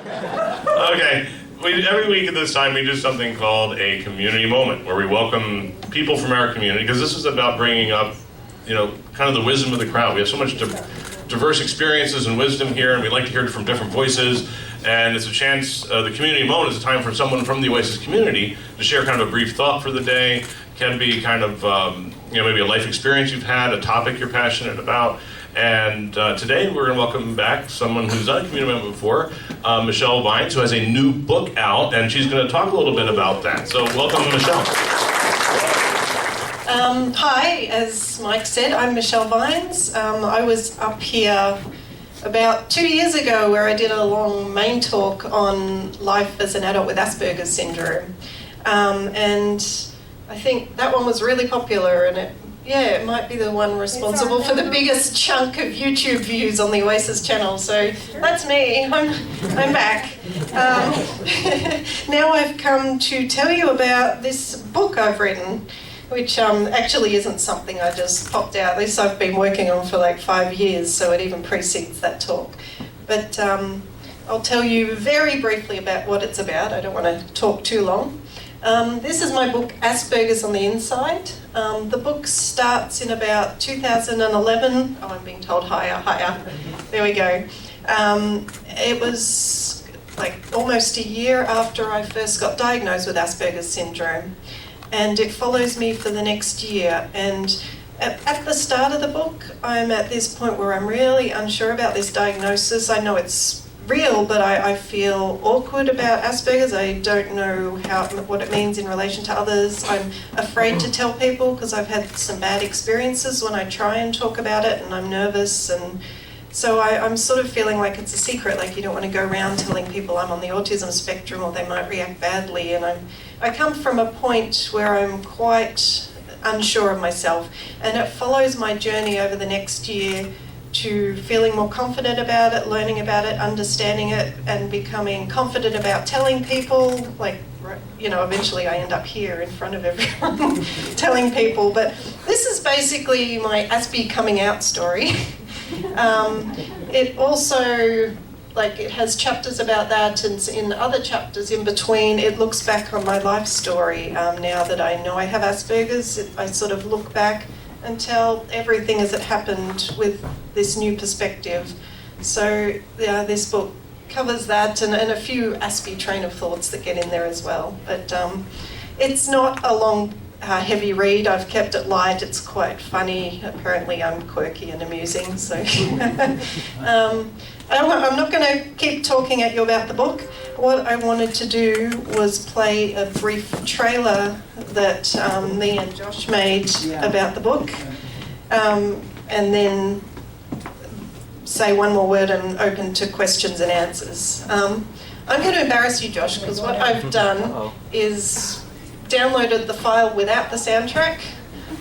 Okay, every week at this time we do something called a community moment, where we welcome people from our community, because this is about bringing up, kind of the wisdom of the crowd. We have so much diverse experiences and wisdom here, and we like to hear it from different voices. And it's a chance, the community moment is a time for someone from the Oasis community to share kind of a brief thought for the day. It can be kind of, maybe a life experience you've had, a topic you're passionate about. And today we're going to welcome back someone who's done a community moment before, Michelle Vines, who has a new book out, and she's going to talk a little bit about that. So welcome, Michelle. Hi, as Mike said, I'm Michelle Vines. I was up here about 2 years ago where I did a long main talk on life as an adult with Asperger's syndrome. And I think that one was really popular, and it might be the one responsible for the biggest chunk of YouTube views on the Oasis channel. So that's me. I'm back. Now I've come to tell you about this book I've written, which actually isn't something I just popped out. This I've been working on for like 5 years, so it even precedes that talk. But I'll tell you very briefly about what it's about. I don't want to talk too long. This is my book, Asperger's on the Inside. The book starts in about 2011. Oh, I'm being told higher. There we go. It was like almost a year after I first got diagnosed with Asperger's syndrome. And it follows me for the next year. And at the start of the book, I'm at this point where I'm really unsure about this diagnosis. I know it's real, but I feel awkward about Asperger's. I don't know what it means in relation to others. I'm afraid to tell people because I've had some bad experiences when I try and talk about it, and I'm nervous. And so I'm sort of feeling like it's a secret, like you don't want to go around telling people I'm on the autism spectrum or they might react badly. And I come from a point where I'm quite unsure of myself, and it follows my journey over the next year to feeling more confident about it, learning about it, understanding it, and becoming confident about telling people. Like, eventually I end up here in front of everyone telling people. But this is basically my Aspie coming out story. It also, it has chapters about that, and in other chapters in between, it looks back on my life story. Now that I know I have Asperger's, I sort of look back and tell everything as it happened with this new perspective. So this book covers that, and a few Aspie train of thoughts that get in there as well. But it's not a long, heavy read. I've kept it light. It's quite funny. Apparently I'm quirky and amusing. So I'm not going to keep talking at you about the book. What I wanted to do was play a brief trailer that me and Josh made about the book, and then say one more word and open to questions and answers. I'm going to embarrass you, Josh, because what I've done is downloaded the file without the soundtrack,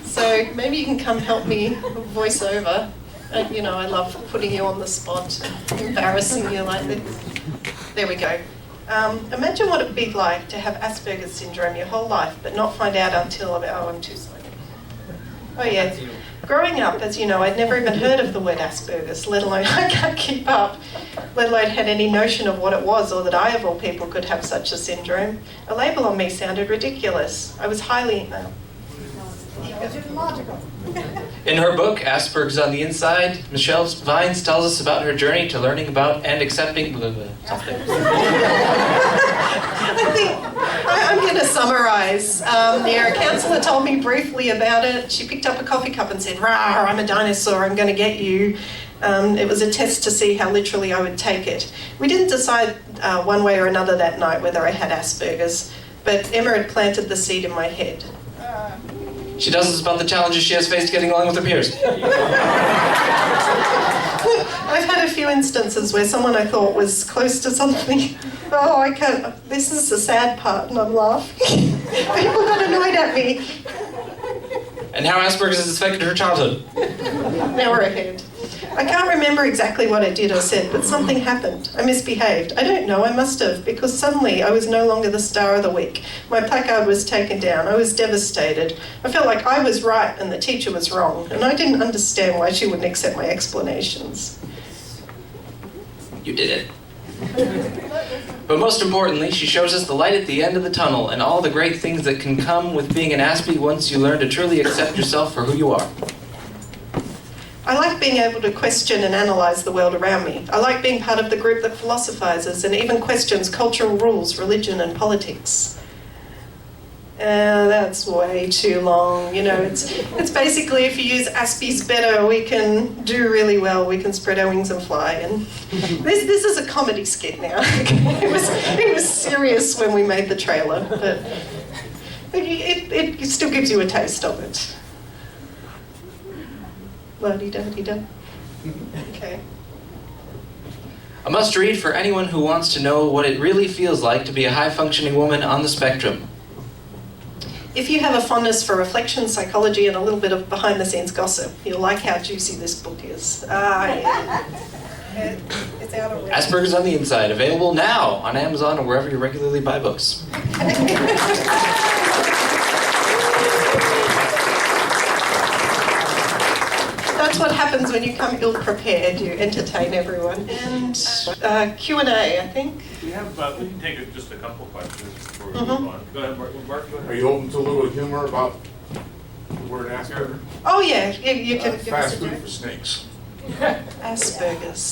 so maybe you can come help me voice over. I love putting you on the spot, embarrassing you like this. There we go. Imagine what it'd be like to have Asperger's syndrome your whole life, but not find out until I'm too slow. Oh yeah. Growing up, as you know, I'd never even heard of the word Asperger's, let alone I can't keep up, let alone had any notion of what it was, or that I, of all people, could have such a syndrome. A label on me sounded ridiculous. I was highly... In her book, Asperger's on the Inside, Michelle Vines tells us about her journey to learning about and accepting something. I think I'm going to summarise. Our counsellor told me briefly about it. She picked up a coffee cup and said, "Rah, I'm a dinosaur, I'm going to get you." It was a test to see how literally I would take it. We didn't decide one way or another that night whether I had Asperger's, but Emma had planted the seed in my head. She tells us about the challenges she has faced getting along with her peers. I've had a few instances where someone I thought was close to something, oh, I can't, this is the sad part, and I'm laughing. People got annoyed at me. And how Asperger's has affected her childhood. Now we're ahead. I can't remember exactly what I did or said, but something happened. I misbehaved. I don't know, I must have, because suddenly I was no longer the star of the week. My placard was taken down. I was devastated. I felt like I was right and the teacher was wrong, and I didn't understand why she wouldn't accept my explanations. You did it. But most importantly, she shows us the light at the end of the tunnel and all the great things that can come with being an Aspie once you learn to truly accept yourself for who you are. I like being able to question and analyse the world around me. I like being part of the group that philosophises and even questions cultural rules, religion and politics. That's way too long. You know, it's basically if you use Aspies better, we can do really well. We can spread our wings and fly. And this is a comedy skit now. it was serious when we made the trailer, but it still gives you a taste of it. La-di-da-di-da. Okay. A must-read for anyone who wants to know what it really feels like to be a high-functioning woman on the spectrum. If you have a fondness for reflection, psychology, and a little bit of behind-the-scenes gossip, you'll like how juicy this book is. Yeah. It's out already. Asperger's on the Inside, available now on Amazon or wherever you regularly buy books. That's what happens when you come ill-prepared. You entertain everyone. And Q&A, I think. We can take just a couple questions before we move on. Go ahead, Mark. Go ahead. Are you open to a little humor about the word Asperger? Oh, yeah, you can give us Fast a food drink. for snakes. Asperger's.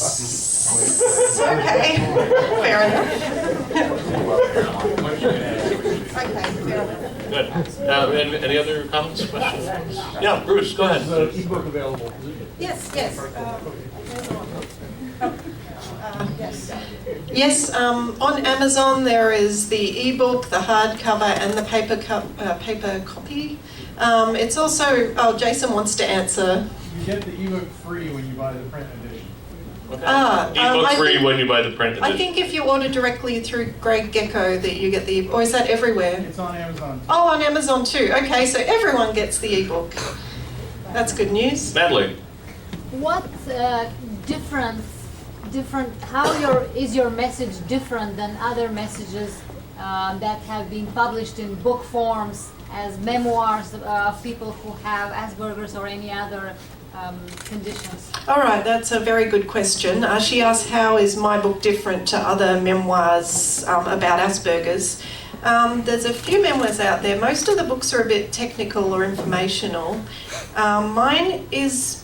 Okay, fair enough. Okay, fair enough. Good. Any other comments, questions? Yeah, Bruce, go ahead. Is the ebook available? Yes. Yes, on Amazon there is the ebook, the hardcover, and the paper copy. It's also, Jason wants to answer. You get the ebook free when you buy the print edition. Okay. I Ebook free think- when you buy the print edition. I think if you order directly through Greg Gecko that you get the, or is that everywhere? It's on Amazon. Oh, on Amazon too. Okay, so everyone gets the ebook. That's good news. Natalie. What is your message different than other messages that have been published in book forms as memoirs of people who have Asperger's or any other conditions? All right, that's a very good question. She asked, how is my book different to other memoirs about Asperger's? There's a few memoirs out there. Most of the books are a bit technical or informational. Mine is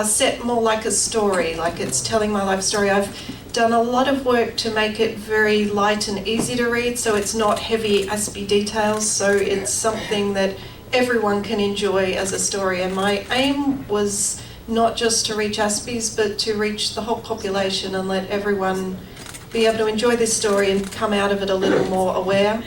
set more like a story, like it's telling my life story. I've done a lot of work to make it very light and easy to read, so it's not heavy Aspie details, so it's something that everyone can enjoy as a story. And my aim was not just to reach Aspies, but to reach the whole population and let everyone be able to enjoy this story and come out of it a little more aware.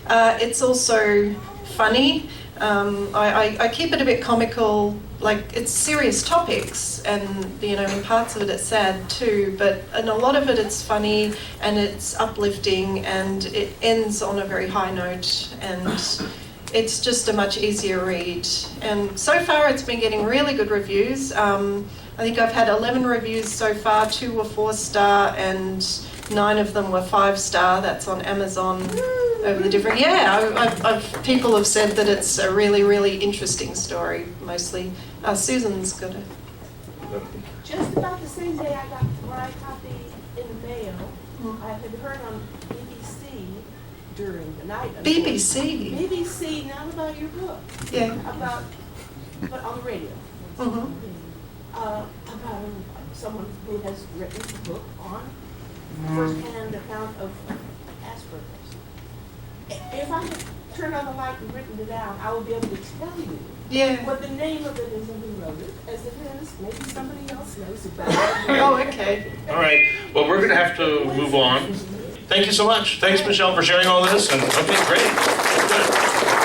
It's also funny. I keep it a bit comical, like it's serious topics, and you know, in parts of it it's sad too, but in a lot of it it's funny and it's uplifting and it ends on a very high note, and it's just a much easier read. And so far it's been getting really good reviews. I think I've had 11 reviews so far, 2 were 4-star and 9 of them were 5-star. That's on Amazon. Over the different, people have said that it's a really, really interesting story, mostly. Susan's got it. Just about the same day I got my copy in the mail, I had heard on BBC during the night. BBC? BBC, not about your book. Yeah. But on the radio. Mm-hmm. About someone who has written a book on first-hand account of Asperger's. If I had turned on the light and written it down, I would be able to tell you Yeah. what the name of it is and who wrote it, as it is. Maybe somebody else knows about it. Oh, okay. All right. Well, we're going to have to move on. Thank you so much. Thanks, Michelle, for sharing all this. And okay, great. Good.